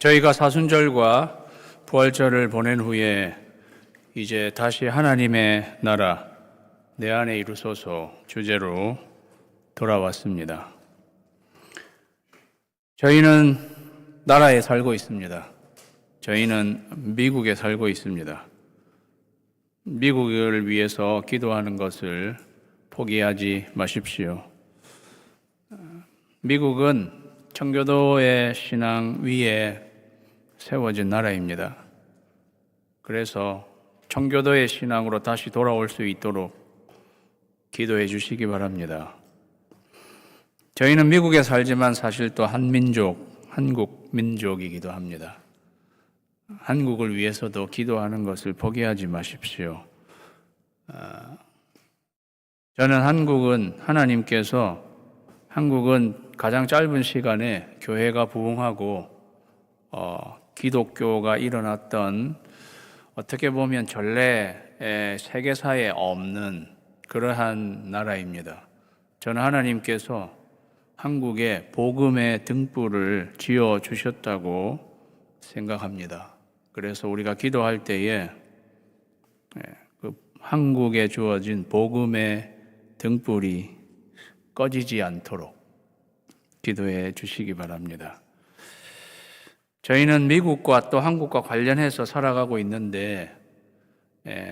저희가 사순절과 부활절을 보낸 후에 이제 다시 하나님의 나라 내 안에 이루소서 주제로 돌아왔습니다. 저희는 나라에 살고 있습니다. 저희는 미국에 살고 있습니다. 미국을 위해서 기도하는 것을 포기하지 마십시오. 미국은 청교도의 신앙 위에 세워진 나라입니다. 그래서 청교도의 신앙으로 다시 돌아올 수 있도록 기도해 주시기 바랍니다. 저희는 미국에 살지만 사실 또 한국 민족이기도 합니다. 한국을 위해서도 기도하는 것을 포기하지 마십시오. 저는 한국은 가장 짧은 시간에 교회가 부흥하고 기독교가 일어났던 어떻게 보면 전례 세계사에 없는 그러한 나라입니다. 저는 하나님께서 한국에 복음의 등불을 지어 주셨다고 생각합니다. 그래서 우리가 기도할 때에 그 한국에 주어진 복음의 등불이 꺼지지 않도록 기도해 주시기 바랍니다. 저희는 미국과 또 한국과 관련해서 살아가고 있는데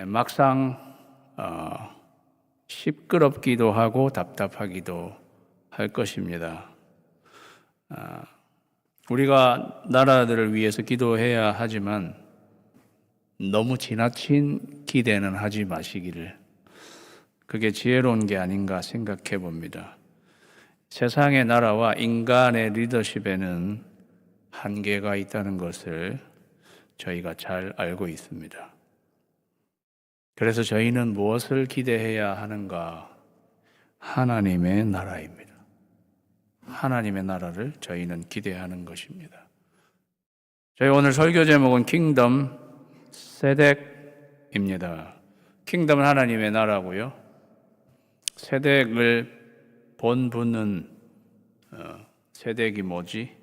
막상 시끄럽기도 하고 답답하기도 할 것입니다. 우리가 나라들을 위해서 기도해야 하지만 너무 지나친 기대는 하지 마시기를, 그게 지혜로운 게 아닌가 생각해 봅니다. 세상의 나라와 인간의 리더십에는 한계가 있다는 것을 저희가 잘 알고 있습니다. 그래서 저희는 무엇을 기대해야 하는가? 하나님의 나라입니다. 하나님의 나라를 저희는 기대하는 것입니다. 저희 오늘 설교 제목은 킹덤 세덱입니다. 킹덤은 하나님의 나라고요. 세덱을 본분은 세덱이 뭐지?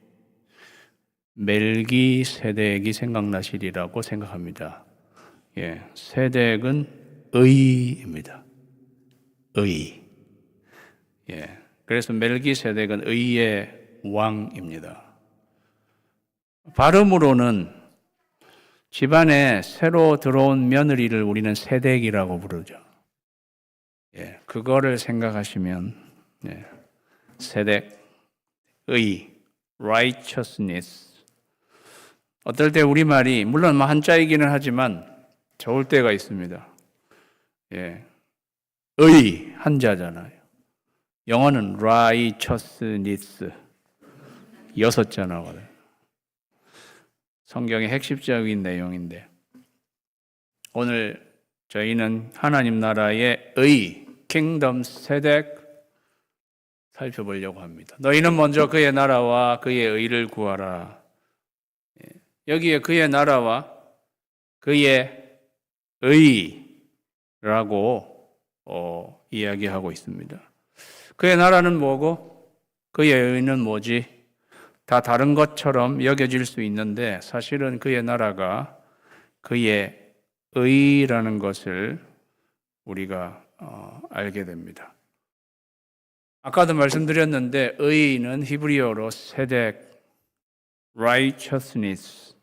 멜기세덱이 생각나시리라고 생각합니다. 세덱은 의입니다. 의. 그래서 멜기세덱은 의의 왕입니다. 발음으로는 집안에 새로 들어온 며느리를 우리는 세덱이라고 부르죠. 그거를 생각하시면 세덱, 의, righteousness. 어떨 때 우리말이 물론 한자이기는 하지만 좋을 때가 있습니다. 의 한자잖아요. 영어는 righteousness 6자 나거든요. 성경의 핵심적인 내용인데 오늘 저희는 하나님 나라의 의, 킹덤 세덱 살펴보려고 합니다. 너희는 먼저 그의 나라와 그의 의를 구하라. 여기에 그의 나라와 그의 의라고 이야기하고 있습니다. 그의 나라는 뭐고 그의 의는 뭐지? 다 다른 것처럼 여겨질 수 있는데 사실은 그의 나라가 그의 의라는 것을 우리가 알게 됩니다. 아까도 말씀드렸는데 의는 히브리어로 세덱, righteousness.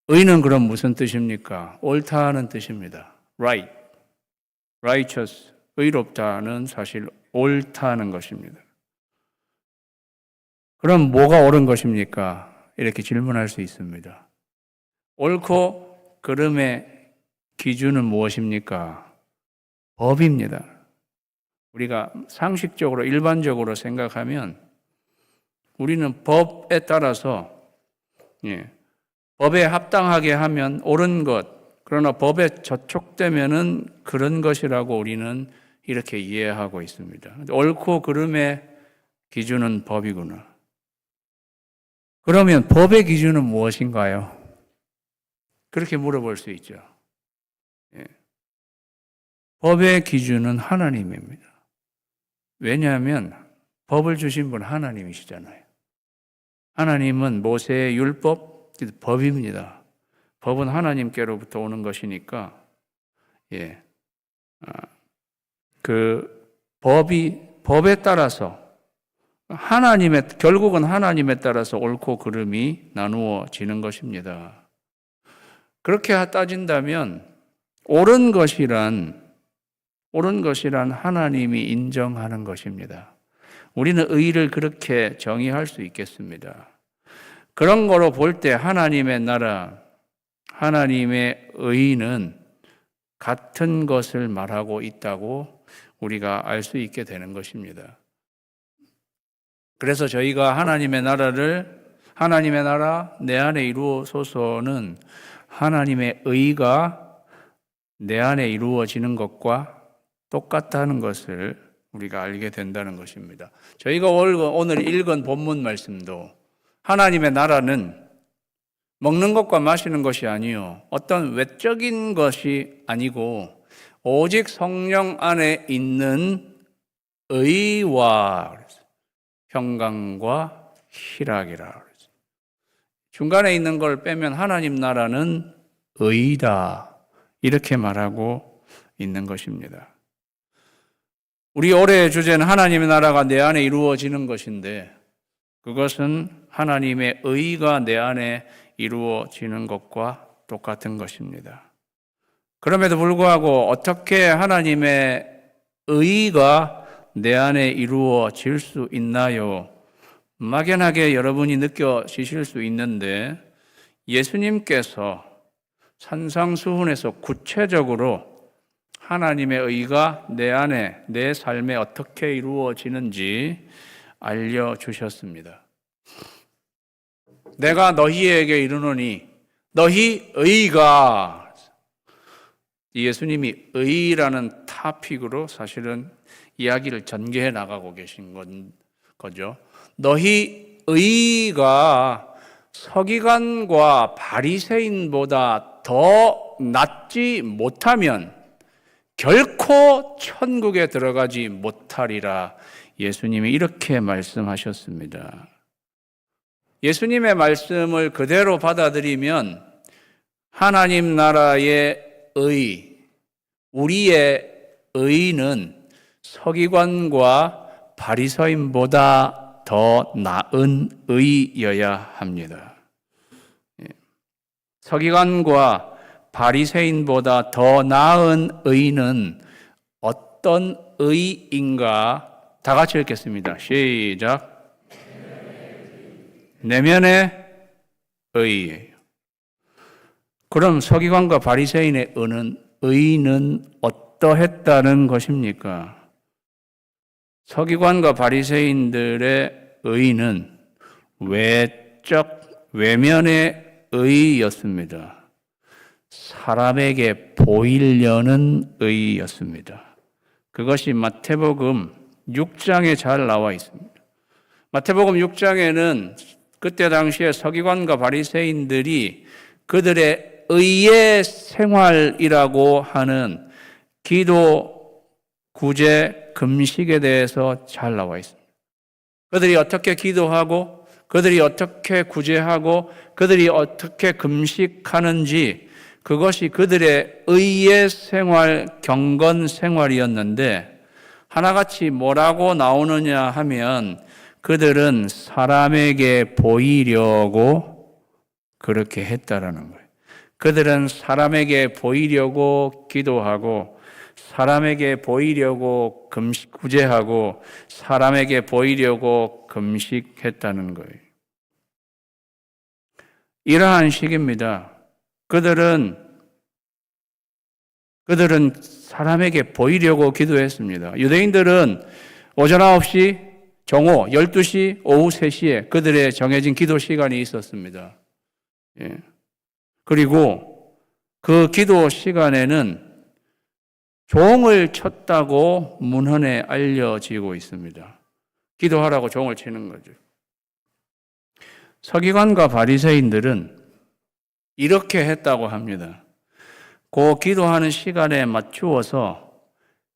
의는 그럼 무슨 뜻입니까? 옳다는 뜻입니다. right, righteous, 의롭다는 사실 옳다는 것입니다. 그럼 뭐가 옳은 것입니까? 이렇게 질문할 수 있습니다. 옳고 그름의 기준은 무엇입니까? 법입니다. 우리가 상식적으로 일반적으로 생각하면 우리는 법에 따라서 법에 합당하게 하면 옳은 것, 그러나 법에 저촉되면은 그런 것이라고 우리는 이렇게 이해하고 있습니다. 옳고 그름의 기준은 법이구나. 그러면 법의 기준은 무엇인가요? 그렇게 물어볼 수 있죠. 법의 기준은 하나님입니다. 왜냐하면 법을 주신 분 하나님이시잖아요. 하나님은 모세의 율법, 법입니다. 법은 하나님께로부터 오는 것이니까, 그 법에 따라서 결국은 하나님에 따라서 옳고 그름이 나누어지는 것입니다. 그렇게 따진다면 옳은 것이란 하나님이 인정하는 것입니다. 우리는 의를 그렇게 정의할 수 있겠습니다. 그런 거로 볼 때 하나님의 나라, 하나님의 의는 같은 것을 말하고 있다고 우리가 알 수 있게 되는 것입니다. 그래서 저희가 하나님의 나라 내 안에 이루어서는 하나님의 의가 내 안에 이루어지는 것과 똑같다는 것을 우리가 알게 된다는 것입니다. 저희가 오늘 읽은 본문 말씀도 하나님의 나라는 먹는 것과 마시는 것이 아니요, 어떤 외적인 것이 아니고 오직 성령 안에 있는 의와 평강과 희락이라. 중간에 있는 걸 빼면 하나님 나라는 의다, 이렇게 말하고 있는 것입니다. 우리 올해의 주제는 하나님의 나라가 내 안에 이루어지는 것인데, 그것은 하나님의 의가 내 안에 이루어지는 것과 똑같은 것입니다. 그럼에도 불구하고 어떻게 하나님의 의가 내 안에 이루어질 수 있나요? 막연하게 여러분이 느껴지실 수 있는데, 예수님께서 산상수훈에서 구체적으로 하나님의 의가 내 안에, 내 삶에 어떻게 이루어지는지 알려주셨습니다. 내가 너희에게 이르노니 너희 의가, 예수님이 의라는 토픽으로 사실은 이야기를 전개해 나가고 계신 거죠. 너희 의가 서기관과 바리새인보다 더 낫지 못하면 결코 천국에 들어가지 못하리라. 예수님이 이렇게 말씀하셨습니다. 예수님의 말씀을 그대로 받아들이면 하나님 나라의 의, 우리의 의는 서기관과 바리새인보다 더 나은 의여야 합니다. 서기관과 바리새인보다 더 나은 의는 어떤 의인가? 다 같이 읽겠습니다. 시작. 내면의 의예요. 그럼 서기관과 바리새인의 의는 어떠했다는 것입니까? 서기관과 바리새인들의 의는 외면의 의였습니다. 사람에게 보이려는 의였습니다. 그것이 마태복음 6장에 잘 나와 있습니다. 마태복음 6장에는 그때 당시에 서기관과 바리새인들이 그들의 의의 생활이라고 하는 기도, 구제, 금식에 대해서 잘 나와 있습니다. 그들이 어떻게 기도하고, 그들이 어떻게 구제하고, 그들이 어떻게 금식하는지, 그것이 그들의 의의 생활, 경건 생활이었는데, 하나같이 뭐라고 나오느냐 하면 그들은 사람에게 보이려고 그렇게 했다라는 거예요. 그들은 사람에게 보이려고 기도하고, 사람에게 보이려고 구제하고, 사람에게 보이려고 금식했다는 거예요. 이러한 식입니다. 그들은 사람에게 보이려고 기도했습니다. 유대인들은 오전 9시, 정오 12시, 오후 3시에 그들의 정해진 기도 시간이 있었습니다. 그리고 그 기도 시간에는 종을 쳤다고 문헌에 알려지고 있습니다. 기도하라고 종을 치는 거죠. 서기관과 바리새인들은 이렇게 했다고 합니다. 그 기도하는 시간에 맞추어서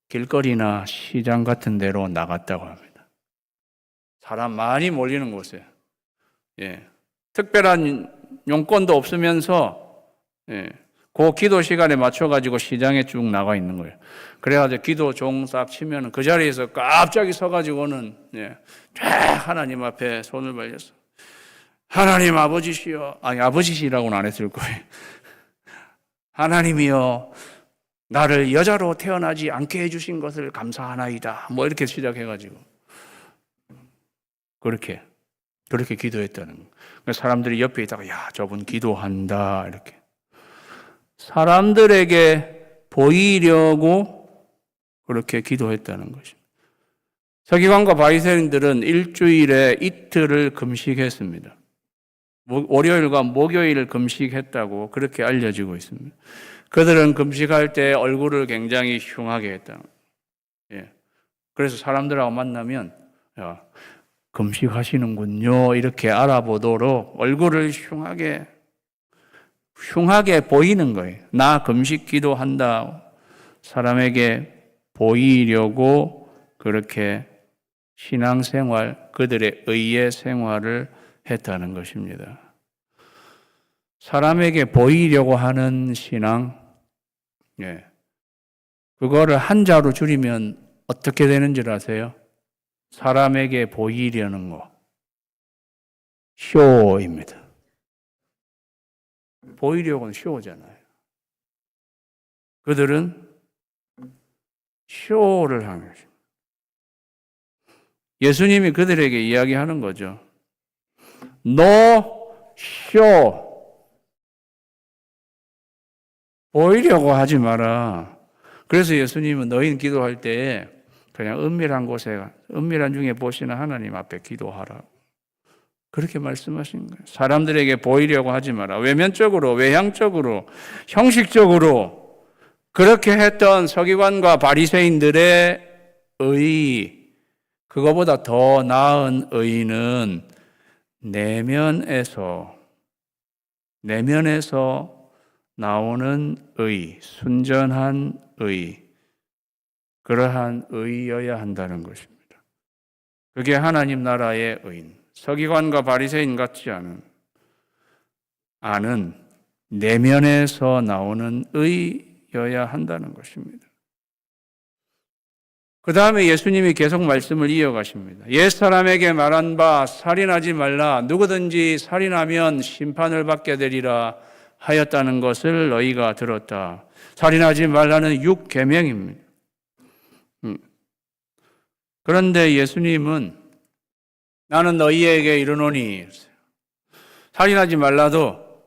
길거리나 시장 같은 데로 나갔다고 합니다. 사람 많이 몰리는 곳에. 예, 특별한 용건도 없으면서 그 기도 시간에 맞춰가지고 시장에 쭉 나가 있는 거예요. 그래가지고 기도 종 싹 치면 그 자리에서 갑자기 서가지고는 하나님 앞에 손을 벌려서 하나님 아버지시여, 아니 아버지시라고는 안 했을 거예요. 하나님이여, 나를 여자로 태어나지 않게 해주신 것을 감사하나이다. 뭐 이렇게 시작해가지고 그렇게 기도했다는 거예요. 사람들이 옆에 있다가 야, 저분 기도한다 이렇게 사람들에게 보이려고 그렇게 기도했다는 것입니다. 서기관과 바리새인들은 일주일에 이틀을 금식했습니다. 월요일과 목요일 금식했다고 그렇게 알려지고 있습니다. 그들은 금식할 때 얼굴을 굉장히 흉하게 했다. 그래서 사람들하고 만나면 야, 금식하시는군요 이렇게 알아보도록 얼굴을 흉하게 보이는 거예요. 나 금식 기도한다. 사람에게 보이려고 그렇게 신앙생활, 그들의 의의 생활을 했다는 것입니다. 사람에게 보이려고 하는 신앙, 그거를 한자로 줄이면 어떻게 되는 줄 아세요? 사람에게 보이려는 거, 쇼입니다. 보이려고는 쇼잖아요. 그들은 쇼를 하는 것입니다. 예수님이 그들에게 이야기하는 거죠. No show. 보이려고 하지 마라. 그래서 예수님은 너희는 기도할 때 그냥 은밀한 곳에, 은밀한 중에 보시는 하나님 앞에 기도하라. 그렇게 말씀하신 거예요. 사람들에게 보이려고 하지 마라. 외면적으로, 외향적으로, 형식적으로 그렇게 했던 서기관과 바리새인들의 의, 그거보다 더 나은 의는 내면에서 나오는 의, 순전한 의, 그러한 의여야 한다는 것입니다. 그게 하나님 나라의 의인, 서기관과 바리새인 같지 않은 내면에서 나오는 의여야 한다는 것입니다. 그 다음에 예수님이 계속 말씀을 이어가십니다. 옛사람에게 말한 바 살인하지 말라. 누구든지 살인하면 심판을 받게 되리라 하였다는 것을 너희가 들었다. 살인하지 말라는 6계명입니다. 그런데 예수님은 나는 너희에게 이르노니, 살인하지 말라도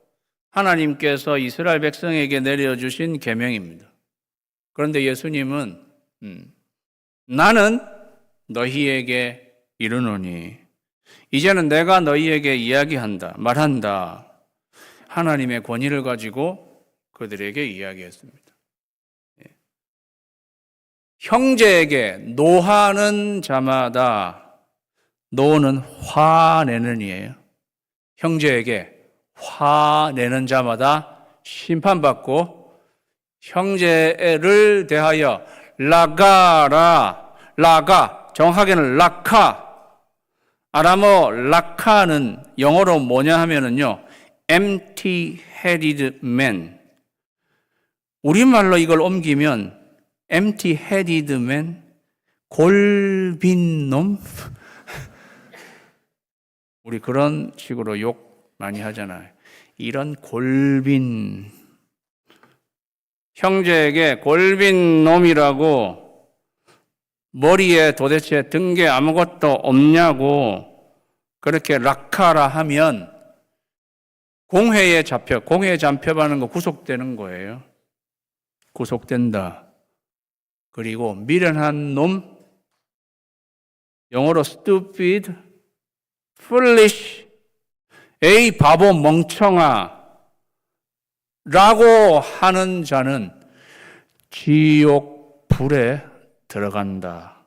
하나님께서 이스라엘 백성에게 내려주신 계명입니다. 그런데 예수님은 나는 너희에게 이르노니, 이제는 내가 너희에게 이야기한다, 말한다. 하나님의 권위를 가지고 그들에게 이야기했습니다. 형제에게 노하는 자마다, 노는 화내는 이에요. 형제에게 화내는 자마다 심판받고, 형제를 대하여 라가, 정확하게는 라카, 아람어 라카는 영어로 뭐냐 하면은요, empty-headed man. 우리말로 이걸 옮기면 empty-headed man, 골빈 놈? 우리 그런 식으로 욕 많이 하잖아요. 이런 골빈, 형제에게 골빈 놈이라고, 머리에 도대체 등게 아무것도 없냐고 그렇게 라카라 하면 공회에 잡혀가는 거 구속되는 거예요. 구속된다. 그리고 미련한 놈, 영어로 stupid, foolish, 에이 바보 멍청아 라고 하는 자는 지옥 불에 들어간다.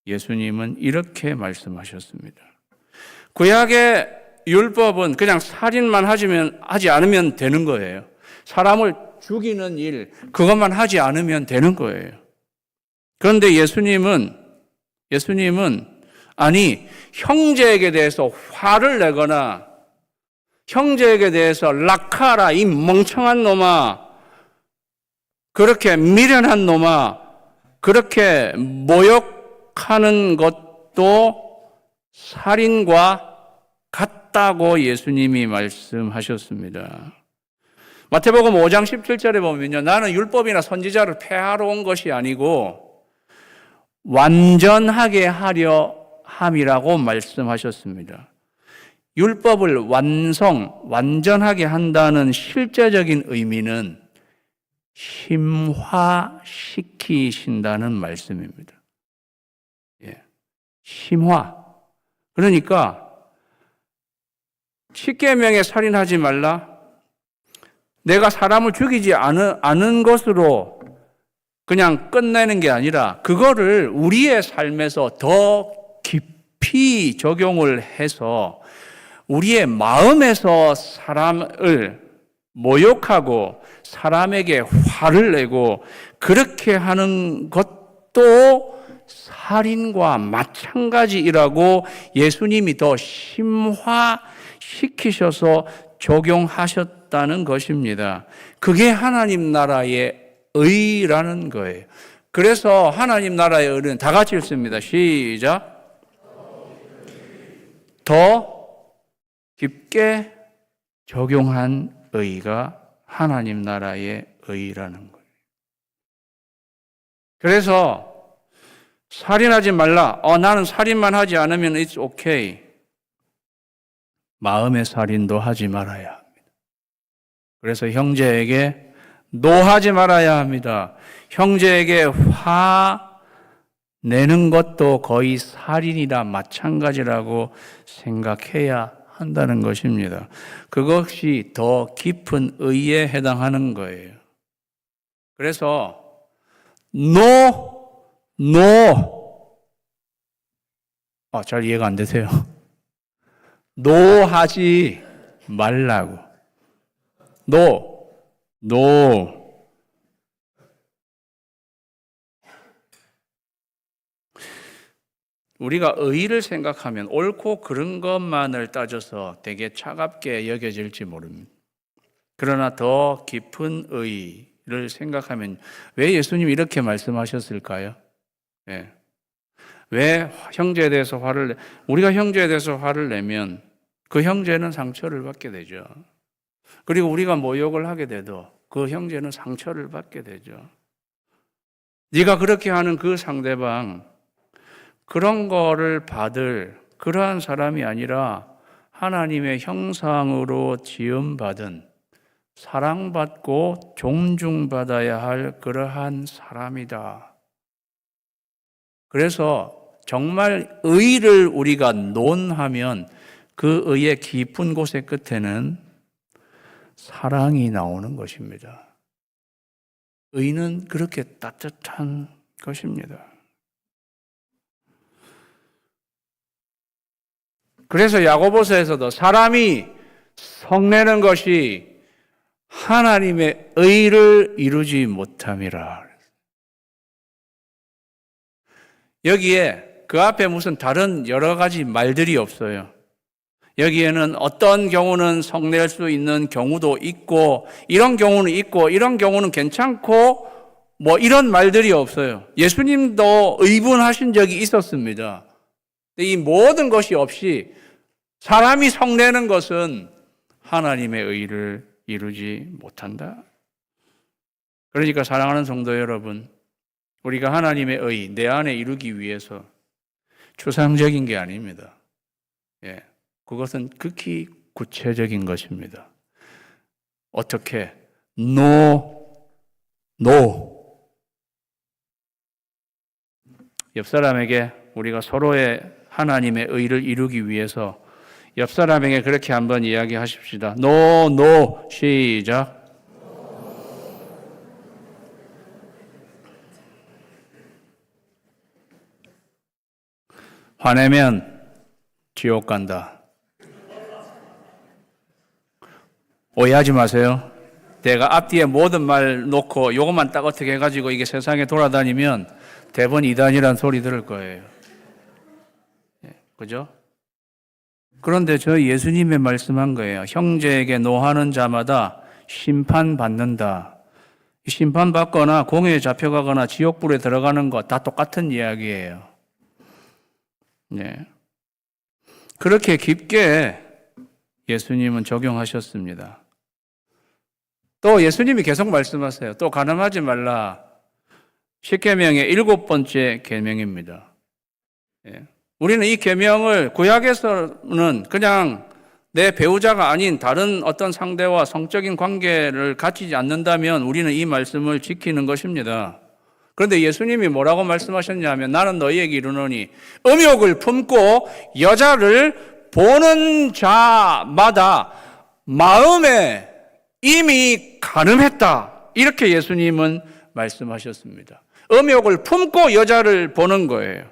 예수님은 이렇게 말씀하셨습니다. 구약의 율법은 그냥 살인만 하지 않으면 되는 거예요. 사람을 죽이는 일, 그것만 하지 않으면 되는 거예요. 그런데 예수님은 아니, 형제에게 대해서 화를 내거나 형제에게 대해서 락하라, 이 멍청한 놈아, 그렇게 미련한 놈아, 그렇게 모욕하는 것도 살인과 같다고 예수님이 말씀하셨습니다. 마태복음 5장 17절에 보면요, 나는 율법이나 선지자를 폐하러 온 것이 아니고 완전하게 하려 함이라고 말씀하셨습니다. 율법을 완전하게 한다는 실제적인 의미는 심화시키신다는 말씀입니다. 예. 심화. 그러니까 십계명에 살인하지 말라. 내가 사람을 죽이지 않은 것으로 그냥 끝내는 게 아니라 그거를 우리의 삶에서 더 깊이 적용을 해서 우리의 마음에서 사람을 모욕하고 사람에게 화를 내고 그렇게 하는 것도 살인과 마찬가지라고 예수님이 더 심화시키셔서 적용하셨다는 것입니다. 그게 하나님 나라의 의라는 거예요. 그래서 하나님 나라의 의는 다 같이 읽습니다. 시작. 더 깊게 적용한 의가 하나님 나라의 의라는 거예요. 그래서 살인하지 말라. 나는 살인만 하지 않으면 it's okay. 마음의 살인도 하지 말아야 합니다. 그래서 형제에게 노하지 말아야 합니다. 형제에게 화 내는 것도 거의 살인이나 마찬가지라고 생각해야 한다는 것입니다. 그것이 더 깊은 의에 해당하는 거예요. 그래서 잘 이해가 안 되세요? 노하지 말라고. 우리가 의의를 생각하면 옳고 그른 것만을 따져서 되게 차갑게 여겨질지 모릅니다. 그러나 더 깊은 의의를 생각하면 왜 예수님이 이렇게 말씀하셨을까요? 네. 왜 형제에 대해서 우리가 형제에 대해서 화를 내면 그 형제는 상처를 받게 되죠. 그리고 우리가 모욕을 하게 돼도 그 형제는 상처를 받게 되죠. 네가 그렇게 하는 그 상대방, 그런 거를 받을 그러한 사람이 아니라 하나님의 형상으로 지음받은 사랑받고 존중받아야 할 그러한 사람이다. 그래서 정말 의를 우리가 논하면 그 의의 깊은 곳의 끝에는 사랑이 나오는 것입니다. 의는 그렇게 따뜻한 것입니다. 그래서 야고보서에서도 사람이 성내는 것이 하나님의 의를 이루지 못함이라. 여기에 그 앞에 무슨 다른 여러 가지 말들이 없어요. 여기에는 어떤 경우는 성낼 수 있는 경우도 있고, 이런 경우는 있고, 이런 경우는 괜찮고, 이런 말들이 없어요. 예수님도 의분하신 적이 있었습니다. 이 모든 것이 없이 사람이 성내는 것은 하나님의 의를 이루지 못한다. 그러니까 사랑하는 성도 여러분, 우리가 하나님의 의, 내 안에 이루기 위해서 추상적인 게 아닙니다. 예, 그것은 극히 구체적인 것입니다. 어떻게? 옆 사람에게 우리가 서로의 하나님의 의를 이루기 위해서 옆 사람에게 그렇게 한번 이야기하십시다. 시작. 화내면 지옥 간다. 오해하지 마세요. 내가 앞뒤에 모든 말 놓고 요것만 딱 어떻게 해가지고 이게 세상에 돌아다니면 대번 이단이란 소리 들을 거예요. 그죠? 그런데 저희 예수님이 말씀한 거예요. 형제에게 노하는 자마다 심판받는다. 심판받거나 공회에 잡혀가거나 지옥불에 들어가는 거 다 똑같은 이야기예요. 네. 그렇게 깊게 예수님은 적용하셨습니다. 또 예수님이 계속 말씀하세요. 또 간음하지 말라. 10계명의 7번째 계명입니다. 예. 우리는 이 계명을 구약에서는 그냥 내 배우자가 아닌 다른 어떤 상대와 성적인 관계를 갖추지 않는다면 우리는 이 말씀을 지키는 것입니다. 그런데 예수님이 뭐라고 말씀하셨냐면 나는 너희에게 이르노니 음욕을 품고 여자를 보는 자마다 마음에 이미 간음했다. 이렇게 예수님은 말씀하셨습니다. 음욕을 품고 여자를 보는 거예요.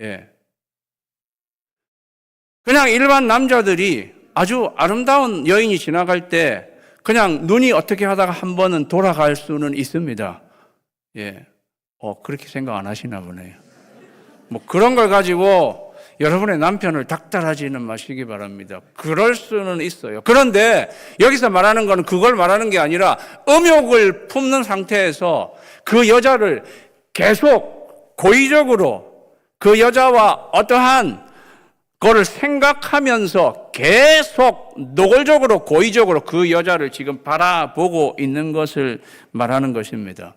예. 그냥 일반 남자들이 아주 아름다운 여인이 지나갈 때 그냥 눈이 어떻게 하다가 한 번은 돌아갈 수는 있습니다. 예. 그렇게 생각 안 하시나 보네요. 뭐 그런 걸 가지고 여러분의 남편을 닥달하지는 마시기 바랍니다. 그럴 수는 있어요. 그런데 여기서 말하는 건 그걸 말하는 게 아니라 음욕을 품는 상태에서 그 여자를 계속 고의적으로 그 여자와 어떠한 그거를 생각하면서 계속 노골적으로 고의적으로 그 여자를 지금 바라보고 있는 것을 말하는 것입니다.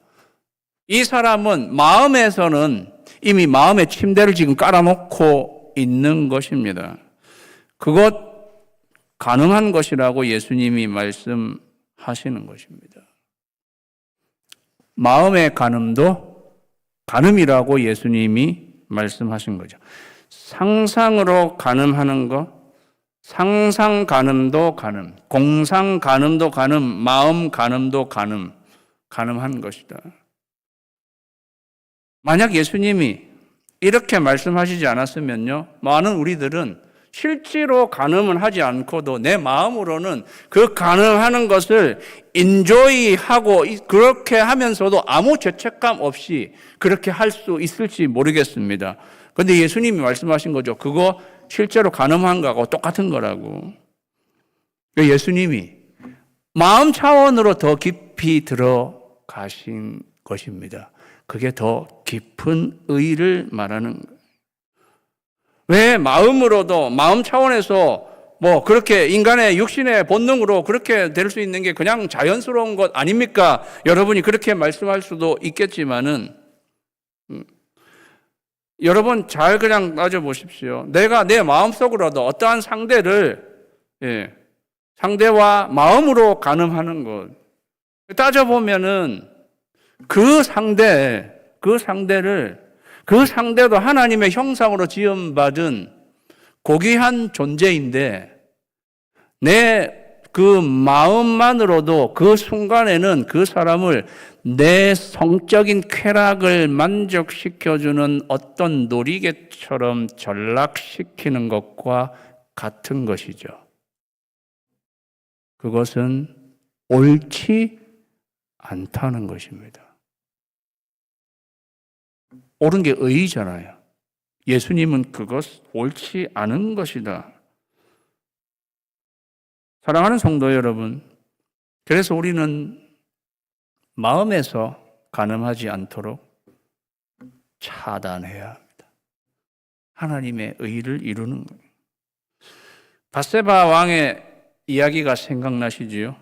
이 사람은 마음에서는 이미 마음의 침대를 지금 깔아놓고 있는 것입니다. 그것 가능한 것이라고 예수님이 말씀하시는 것입니다. 마음의 간음도 간음이라고 예수님이 말씀하신 거죠. 상상으로 간음하는 것, 상상 간음도 간음, 공상 간음도 간음, 마음 간음도 간음한 것이다. 만약 예수님이 이렇게 말씀하시지 않았으면요, 많은 우리들은 실제로 간음은 하지 않고도 내 마음으로는 그 간음하는 것을 인조이하고 그렇게 하면서도 아무 죄책감 없이 그렇게 할 수 있을지 모르겠습니다. 그런데 예수님이 말씀하신 거죠. 그거 실제로 간음한 거하고 똑같은 거라고. 예수님이 마음 차원으로 더 깊이 들어가신 것입니다. 그게 더 깊은 의를 말하는 거예요. 왜 마음으로도 마음 차원에서 뭐 그렇게 인간의 육신의 본능으로 그렇게 될 수 있는 게 그냥 자연스러운 것 아닙니까? 여러분이 그렇게 말씀할 수도 있겠지만은 여러분 잘 그냥 따져보십시오. 내가 내 마음속으로도 어떠한 상대를 상대와 마음으로 간음하는 것 따져보면은 그 상대도 하나님의 형상으로 지음받은 고귀한 존재인데 내 그 마음만으로도 그 순간에는 그 사람을 내 성적인 쾌락을 만족시켜주는 어떤 놀이개처럼 전락시키는 것과 같은 것이죠. 그것은 옳지 않다는 것입니다. 옳은 게 의잖아요. 예수님은 그것 옳지 않은 것이다. 사랑하는 성도 여러분, 그래서 우리는 마음에서 간음하지 않도록 차단해야 합니다. 하나님의 의를 이루는 거예요. 밧세바 왕의 이야기가 생각나시지요?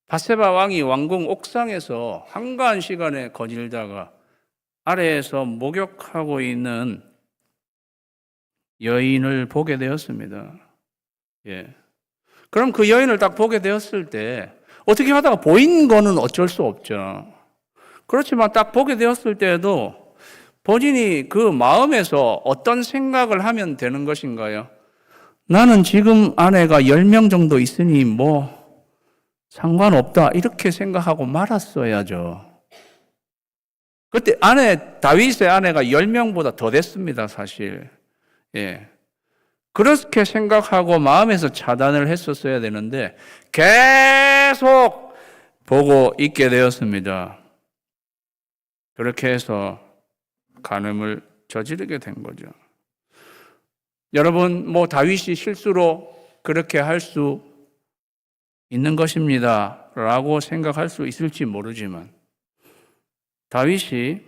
밧세바 왕이 왕궁 옥상에서 한가한 시간에 거닐다가 아래에서 목욕하고 있는 여인을 보게 되었습니다. 예. 그럼 그 여인을 딱 보게 되었을 때 어떻게 하다가 보인 거는 어쩔 수 없죠. 그렇지만 딱 보게 되었을 때에도 본인이 그 마음에서 어떤 생각을 하면 되는 것인가요? 나는 지금 아내가 10명 정도 있으니 뭐 상관없다 이렇게 생각하고 말았어야죠. 그때 다윗의 아내가 10명보다 더 됐습니다, 사실. 예. 그렇게 생각하고 마음에서 차단을 했었어야 되는데 계속 보고 있게 되었습니다. 그렇게 해서 간음을 저지르게 된 거죠. 여러분, 다윗이 실수로 그렇게 할 수 있는 것입니다 라고 생각할 수 있을지 모르지만, 다윗의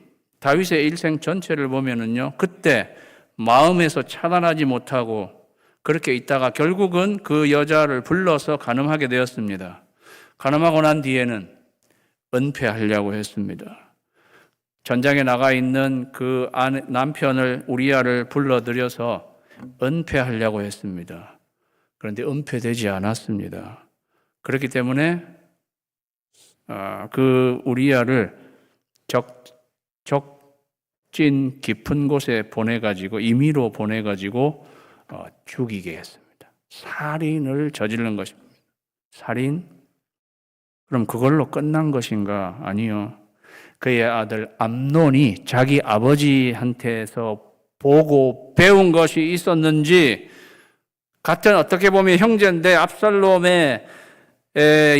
일생 전체를 보면은요, 그때 마음에서 차단하지 못하고 그렇게 있다가 결국은 그 여자를 불러서 간음하게 되었습니다. 간음하고 난 뒤에는 은폐하려고 했습니다. 전장에 나가 있는 그 남편을, 우리아를 불러들여서 은폐하려고 했습니다. 그런데 은폐되지 않았습니다. 그렇기 때문에 그 우리아를 적진 깊은 곳에 보내가지고, 임의로 보내가지고 죽이게 했습니다. 살인을 저지른 것입니다. 살인? 그럼 그걸로 끝난 것인가? 아니요. 그의 아들 암논이 자기 아버지한테서 보고 배운 것이 있었는지, 같은 어떻게 보면 형제인데 압살롬의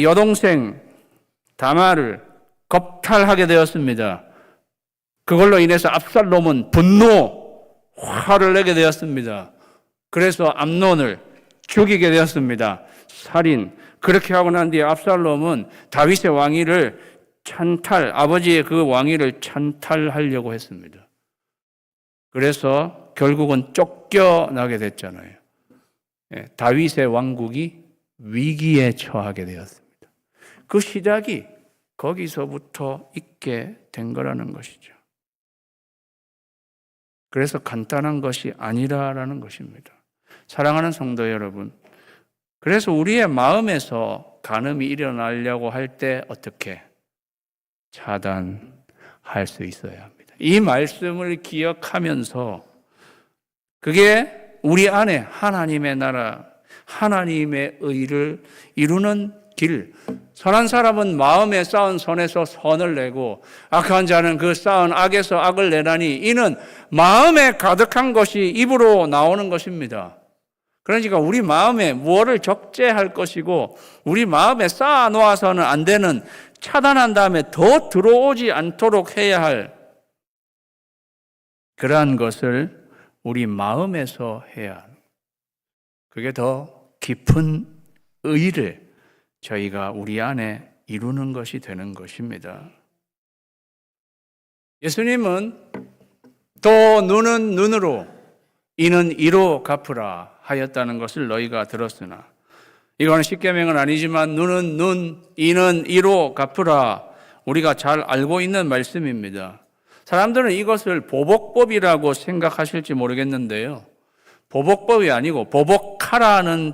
여동생 다말을 겁탈하게 되었습니다. 그걸로 인해서 압살롬은 화를 내게 되었습니다. 그래서 암논을 죽이게 되었습니다. 살인. 그렇게 하고 난 뒤에 압살롬은 다윗의 왕위를 아버지의 그 왕위를 찬탈하려고 했습니다. 그래서 결국은 쫓겨나게 됐잖아요. 다윗의 왕국이 위기에 처하게 되었습니다. 그 시작이 거기서부터 있게 된 거라는 것이죠. 그래서 간단한 것이 아니라라는 것입니다. 사랑하는 성도 여러분, 그래서 우리의 마음에서 간음이 일어나려고 할 때 어떻게 차단할 수 있어야 합니다. 이 말씀을 기억하면서 그게 우리 안에 하나님의 나라, 하나님의 의를 이루는 길. 선한 사람은 마음에 쌓은 선에서 선을 내고, 악한 자는 그 쌓은 악에서 악을 내나니, 이는 마음에 가득한 것이 입으로 나오는 것입니다. 그러니까 우리 마음에 무엇을 적재할 것이고, 우리 마음에 쌓아 놓아서는 안 되는, 차단한 다음에 더 들어오지 않도록 해야 할 그러한 것을 우리 마음에서 해야 하는, 그게 더 깊은 의를 저희가 우리 안에 이루는 것이 되는 것입니다. 예수님은 또 눈은 눈으로, 이는 이로 갚으라 하였다는 것을 너희가 들었으나, 이거는 십계명은 아니지만 눈은 눈, 이는 이로 갚으라, 우리가 잘 알고 있는 말씀입니다. 사람들은 이것을 보복법이라고 생각하실지 모르겠는데요, 보복법이 아니고, 보복하라는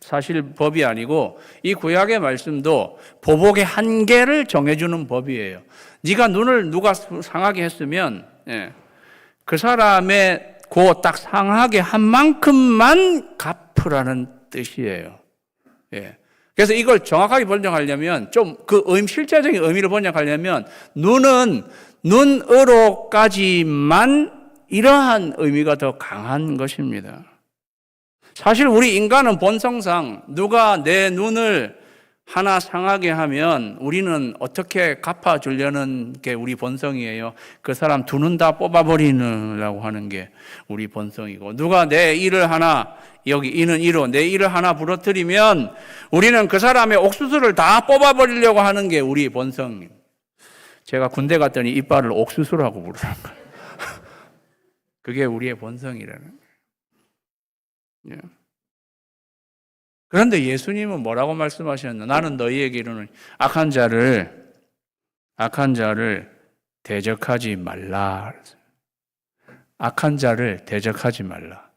사실 법이 아니고, 이 구약의 말씀도 보복의 한계를 정해주는 법이에요. 네가 눈을 누가 상하게 했으면 그 사람의 그 딱 상하게 한 만큼만 갚으라는 뜻이에요. 그래서 이걸 정확하게 번역하려면, 좀 그 실제적인 의미를 번역하려면, 눈은 눈으로까지만, 이러한 의미가 더 강한 것입니다. 사실 우리 인간은 본성상 누가 내 눈을 하나 상하게 하면 우리는 어떻게 갚아주려는 게 우리 본성이에요. 그 사람 두 눈 다 뽑아버리려고 하는 게 우리 본성이고, 누가 내 이를 하나, 여기 이는 이로 내 이를 하나 부러뜨리면 우리는 그 사람의 옥수수를 다 뽑아버리려고 하는 게 우리 본성입니다. 제가 군대 갔더니 이빨을 옥수수라고 부르는 거예요. 그게 우리의 본성이라는 거예요. 그런데 예수님은 뭐라고 말씀하셨나? 나는 너희에게 이르노니 악한 자를 대적하지 말라. 악한 자를 대적하지 말라.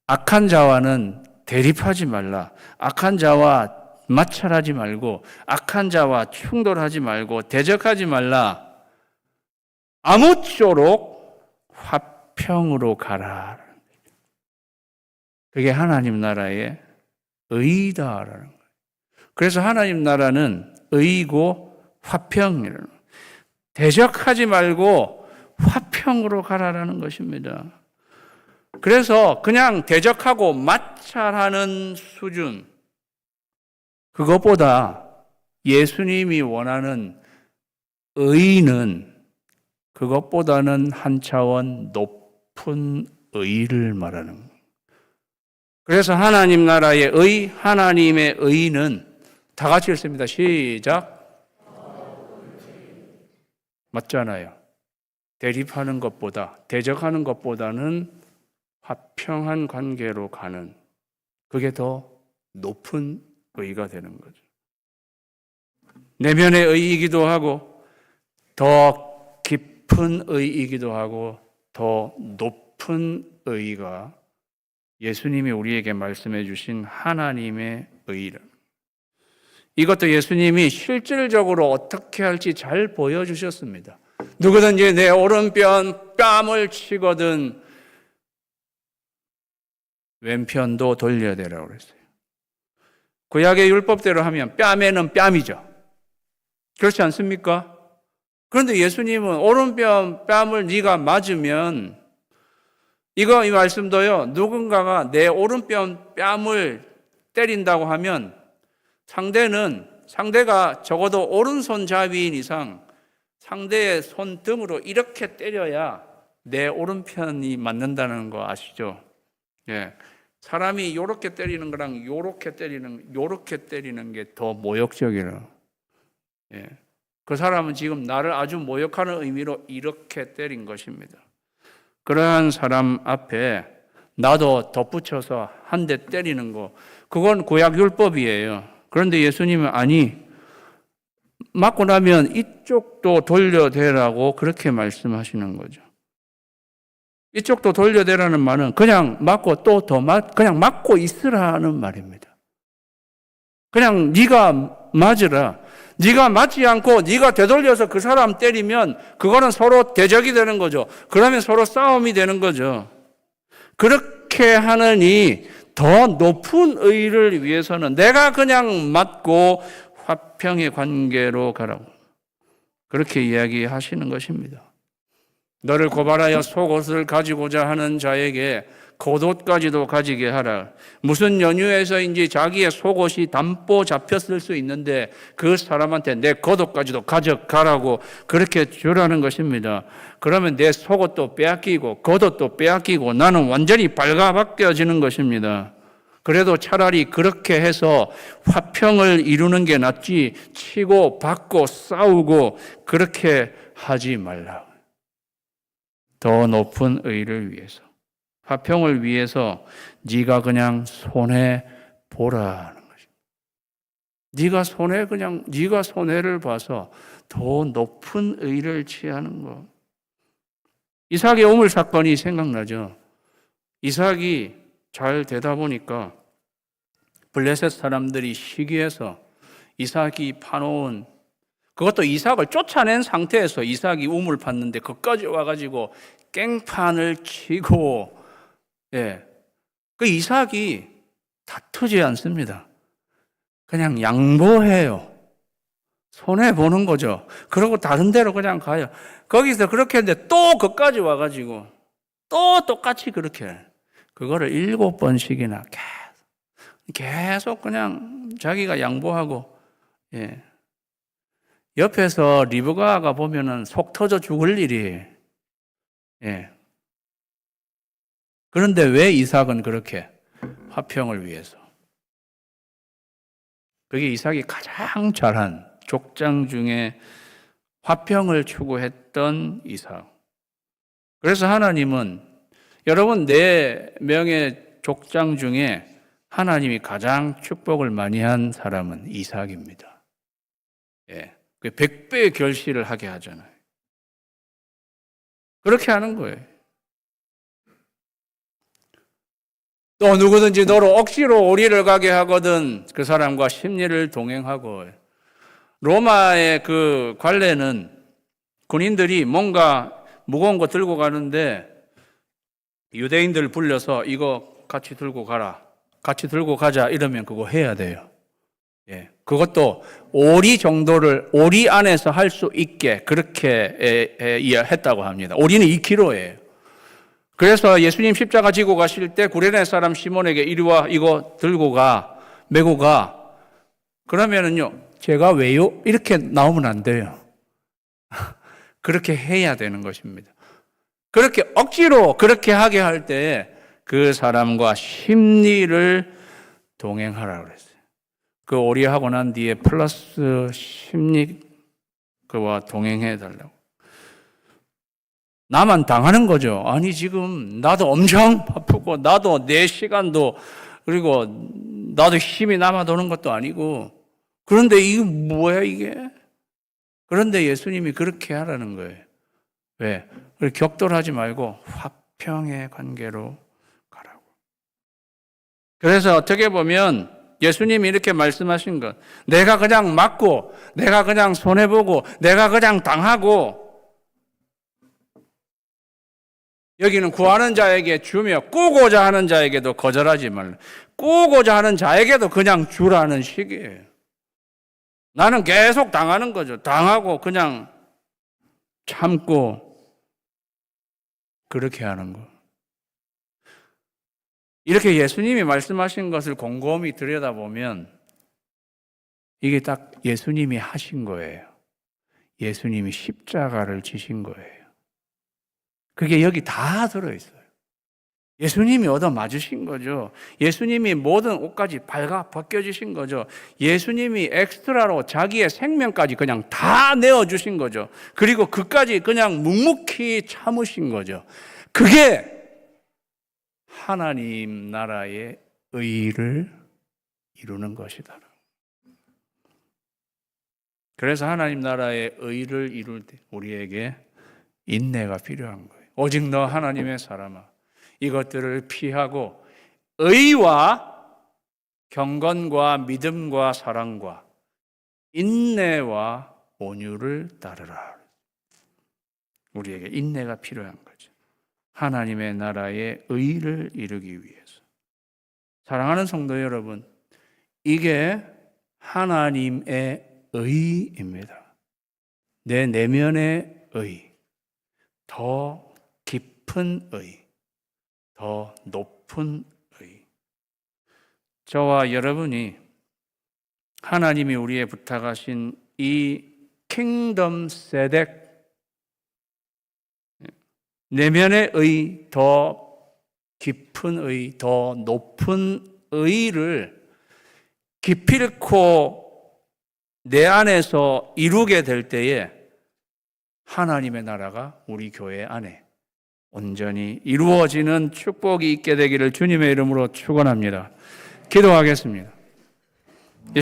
악한 자와는 대립하지 말라. 악한 자와 마찰하지 말고, 악한 자와 충돌하지 말고, 대적하지 말라. 아무쪼록 화평으로 가라. 그게 하나님 나라의 의다라는 거예요. 그래서 하나님 나라는 의고 화평이라는 거예요. 대적하지 말고 화평으로 가라라는 것입니다. 그래서 그냥 대적하고 마찰하는 수준, 그것보다 예수님이 원하는 의는 그것보다는 한 차원 높은 의를 말하는 거예요. 그래서 하나님 나라의 의, 하나님의 의는 다 같이 읽습니다. 시작. 맞잖아요. 대립하는 것보다, 대적하는 것보다는 화평한 관계로 가는, 그게 더 높은 의가 되는 거죠. 내면의 의이기도 하고 더 깊은 의이기도 하고 더 높은 의가 예수님이 우리에게 말씀해 주신 하나님의 의를, 이것도 예수님이 실질적으로 어떻게 할지 잘 보여주셨습니다. 누구든지 내 오른편 뺨을 치거든 왼편도 돌려대라고 그랬어요. 구약의 율법대로 하면 뺨에는 뺨이죠. 그렇지 않습니까? 그런데 예수님은 오른편 뺨을 네가 맞으면, 이 말씀도요, 누군가가 내 오른편 뺨을 때린다고 하면 상대가 적어도 오른손잡이인 이상 상대의 손등으로 이렇게 때려야 내 오른편이 맞는다는 거 아시죠? 예. 사람이 요렇게 때리는 거랑 요렇게 때리는 게 더 모욕적이라. 예. 그 사람은 지금 나를 아주 모욕하는 의미로 이렇게 때린 것입니다. 그러한 사람 앞에 나도 덧붙여서 한 대 때리는 거, 그건 구약 율법이에요. 그런데 예수님은 아니, 맞고 나면 이쪽도 돌려대라고 그렇게 말씀하시는 거죠. 이쪽도 돌려대라는 말은 그냥 맞고 또 그냥 맞고 있으라는 말입니다. 그냥 네가 맞으라. 네가 맞지 않고 네가 되돌려서 그 사람 때리면 그거는 서로 대적이 되는 거죠. 그러면 서로 싸움이 되는 거죠. 그렇게 하느니 더 높은 의를 위해서는 내가 그냥 맞고 화평의 관계로 가라고 그렇게 이야기하시는 것입니다. 너를 고발하여 속옷을 가지고자 하는 자에게 겉옷까지도 가지게 하라. 무슨 연유에서인지 자기의 속옷이 담보 잡혔을 수 있는데 그 사람한테 내 겉옷까지도 가져가라고 그렇게 주라는 것입니다. 그러면 내 속옷도 빼앗기고 겉옷도 빼앗기고 나는 완전히 발가벗겨지는 것입니다. 그래도 차라리 그렇게 해서 화평을 이루는 게 낫지 치고 받고 싸우고 그렇게 하지 말라. 더 높은 의를 위해서, 화평을 위해서 네가 그냥 손해 보라는 것입니다. 네가 손해를 봐서 더 높은 의를 취하는 것. 이삭의 우물 사건이 생각나죠. 이삭이 잘 되다 보니까 블레셋 사람들이 시기해서 이삭이 파놓은, 그것도 이삭을 쫓아낸 상태에서 이삭이 우물 팠는데 그까지 와가지고 깽판을 치고, 예, 그 이삭이 다투지 않습니다. 그냥 양보해요. 손해보는 거죠. 그러고 다른 데로 그냥 가요. 거기서 그렇게 했는데 또 그까지 와가지고 또 똑같이 그렇게 해요. 그거를 7번씩이나 계속 그냥 자기가 양보하고, 예. 옆에서 리브가가 보면은 속 터져 죽을 일이, 예. 그런데 왜 이삭은 그렇게 화평을 위해서? 그게 이삭이 가장 잘한 족장 중에 화평을 추구했던 이삭. 그래서 하나님은 여러분 4명의 족장 중에 하나님이 가장 축복을 많이 한 사람은 이삭입니다. 예. 100배의 결실을 하게 하잖아요. 그렇게 하는 거예요. 또 누구든지 너로 억지로 오리를 가게 하거든 그 사람과 심리를 동행하고. 로마의 그 관례는 군인들이 뭔가 무거운 거 들고 가는데 유대인들 불려서 이거 같이 들고 가라, 같이 들고 가자 이러면 그거 해야 돼요. 예, 그것도 오리 정도를 오리 안에서 할 수 있게 그렇게 했다고 합니다. 오리는 2kg예요. 그래서 예수님 십자가 지고 가실 때 구레네 사람 시몬에게 이리 와, 이거 들고 가, 메고 가. 그러면은요, 제가 왜요? 이렇게 나오면 안 돼요. 그렇게 해야 되는 것입니다. 그렇게 억지로 그렇게 하게 할 때 그 사람과 심리를 동행하라 그랬어요. 그 오리하고 난 뒤에 플러스 심리 그와 동행해 달라고. 나만 당하는 거죠. 아니 지금 나도 엄청 바쁘고 나도 내 시간도 그리고 나도 힘이 남아도는 것도 아니고 그런데 이게 뭐야 이게? 그런데 예수님이 그렇게 하라는 거예요. 왜? 격돌하지 말고 화평의 관계로 가라고. 그래서 어떻게 보면 예수님이 이렇게 말씀하신 것, 내가 그냥 맞고, 내가 그냥 손해보고, 내가 그냥 당하고, 여기는 구하는 자에게 주며 꾸고자 하는 자에게도 거절하지 말라. 꾸고자 하는 자에게도 그냥 주라는 식이에요. 나는 계속 당하는 거죠. 당하고 그냥 참고 그렇게 하는 거. 이렇게 예수님이 말씀하신 것을 곰곰이 들여다보면 이게 딱 예수님이 하신 거예요. 예수님이 십자가를 지신 거예요. 그게 여기 다 들어있어요. 예수님이 얻어 맞으신 거죠. 예수님이 모든 옷까지 벗겨주신 거죠. 예수님이 엑스트라로 자기의 생명까지 그냥 다 내어주신 거죠. 그리고 그까지 그냥 묵묵히 참으신 거죠. 그게 하나님 나라의 의를 이루는 것이다. 그래서 하나님 나라의 의를 이룰 때 우리에게 인내가 필요한 거예요. 오직 너 하나님의 사람아, 이것들을 피하고 의와 경건과 믿음과 사랑과 인내와 온유를 따르라. 우리에게 인내가 필요한 거죠. 하나님의 나라의 의를 이루기 위해서. 사랑하는 성도 여러분, 이게 하나님의 의입니다. 내 내면의 의, 더 깊은 의, 더 높은 의. 저와 여러분이 하나님이 우리에 부탁하신 이 킹덤 세덱, 내면의 의, 더 깊은 의, 더 높은 의를 기필코 내 안에서 이루게 될 때에 하나님의 나라가 우리 교회 안에 온전히 이루어지는 축복이 있게 되기를 주님의 이름으로 축원합니다. 기도하겠습니다.